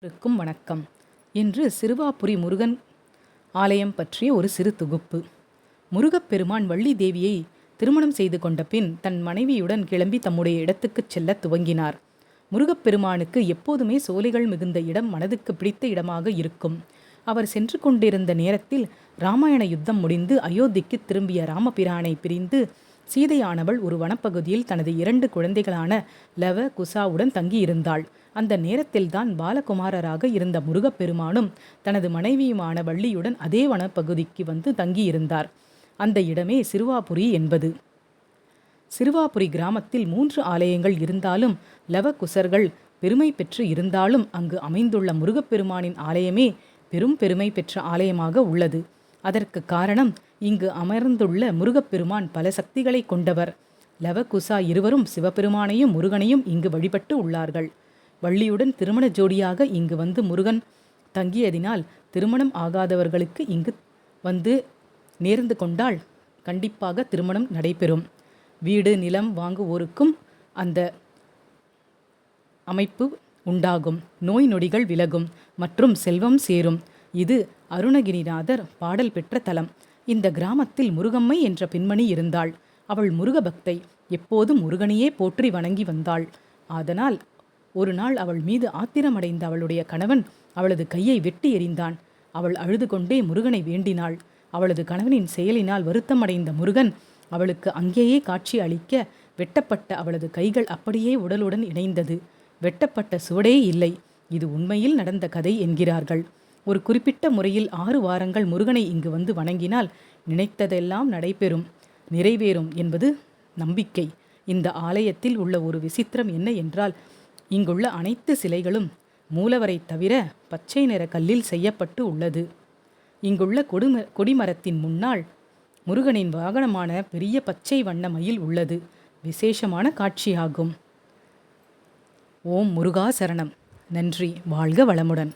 அனைவருக்கும் வணக்கம். இன்று சிறுவாபுரி முருகன் ஆலயம் பற்றிய ஒரு சிறு தொகுப்பு. முருகப்பெருமான் வள்ளி தேவியை திருமணம் செய்து கொண்ட பின் தன் மனைவியுடன் கிளம்பி தம்முடைய இடத்துக்குச் செல்ல துவங்கினார். முருகப்பெருமானுக்கு எப்போதுமே சோலைகள் மிகுந்த இடம் மனதுக்கு பிடித்த இடமாக இருக்கும். அவர் சென்று கொண்டிருந்த நேரத்தில் இராமாயண யுத்தம் முடிந்து அயோத்திக்கு திரும்பிய ராமபிரானை பிரிந்து சீதையானவள் ஒரு வனப்பகுதியில் தனது 2 குழந்தைகளான லவ குசாவுடன் தங்கியிருந்தாள். அந்த நேரத்தில்தான் பாலகுமாரராக இருந்த முருகப்பெருமானும் தனது மனைவியுமான வள்ளியுடன் அதே வனப்பகுதிக்கு வந்து தங்கியிருந்தார். அந்த இடமே சிறுவாபுரி என்பது. சிறுவாபுரி கிராமத்தில் 3 ஆலயங்கள் இருந்தாலும் லவகுசர்கள் பெருமை பெற்று இருந்தாலும் அங்கு அமைந்துள்ள முருகப்பெருமானின் ஆலயமே பெரும் பெருமை பெற்ற ஆலயமாக உள்ளது. அதற்கு காரணம், இங்கு அமர்ந்துள்ள முருகப்பெருமான் பல சக்திகளை கொண்டவர். லவகுசா இருவரும் சிவபெருமானையும் முருகனையும் இங்கு வழிபட்டு உள்ளார்கள். வள்ளியுடன் திருமண ஜோடியாக இங்கு வந்து முருகன் தங்கியதினால் திருமணம் ஆகாதவர்களுக்கு இங்கு வந்து நேர்ந்து கொண்டால் கண்டிப்பாக திருமணம் நடைபெறும். வீடு நிலம் வாங்குவோருக்கும் அந்த அமைப்பு உண்டாகும். நோய் நொடிகள் விலகும் மற்றும் செல்வம் சேரும். இது அருணகிரிநாதர் பாடல் பெற்ற தலம். இந்த கிராமத்தில் முருகம்மை என்ற பெண்மணி இருந்தாள். அவள் முருக பக்தை. எப்போதும் முருகனையே போற்றி வணங்கி வந்தாள். அதனால் ஒரு நாள் அவள் மீது ஆத்திரமடைந்த அவளுடைய கணவன் அவளது கையை வெட்டி எறிந்தான். அவள் அழுது கொண்டே முருகனை வேண்டினாள். அவளது கணவனின் செயலினால் வருத்தமடைந்த முருகன் அவளுக்கு அங்கேயே காட்சி அளிக்க வெட்டப்பட்ட அவளது கைகள் அப்படியே உடலுடன் இணைந்தது. வெட்டப்பட்ட சுவடே இல்லை. இது உண்மையில் நடந்த கதை என்கிறார்கள். ஒரு குறிப்பிட்ட முறையில் 6 வாரங்கள் முருகனை இங்கு வந்து வணங்கினால் நினைத்ததெல்லாம் நடைபெறும், நிறைவேறும் என்பது நம்பிக்கை. இந்த ஆலயத்தில் உள்ள ஒரு விசித்திரம் என்ன என்றால், இங்குள்ள அனைத்து சிலைகளும் மூலவரை தவிர பச்சை நிற கல்லில் செய்யப்பட்டு உள்ளது. இங்குள்ள கொடிமரத்தின் முன்னால் முருகனின் வாகனமான பெரிய பச்சை வண்ண மயில் உள்ளது. விசேஷமான காட்சியாகும். ஓம் முருகா சரணம். நன்றி. வாழ்க வளமுடன்.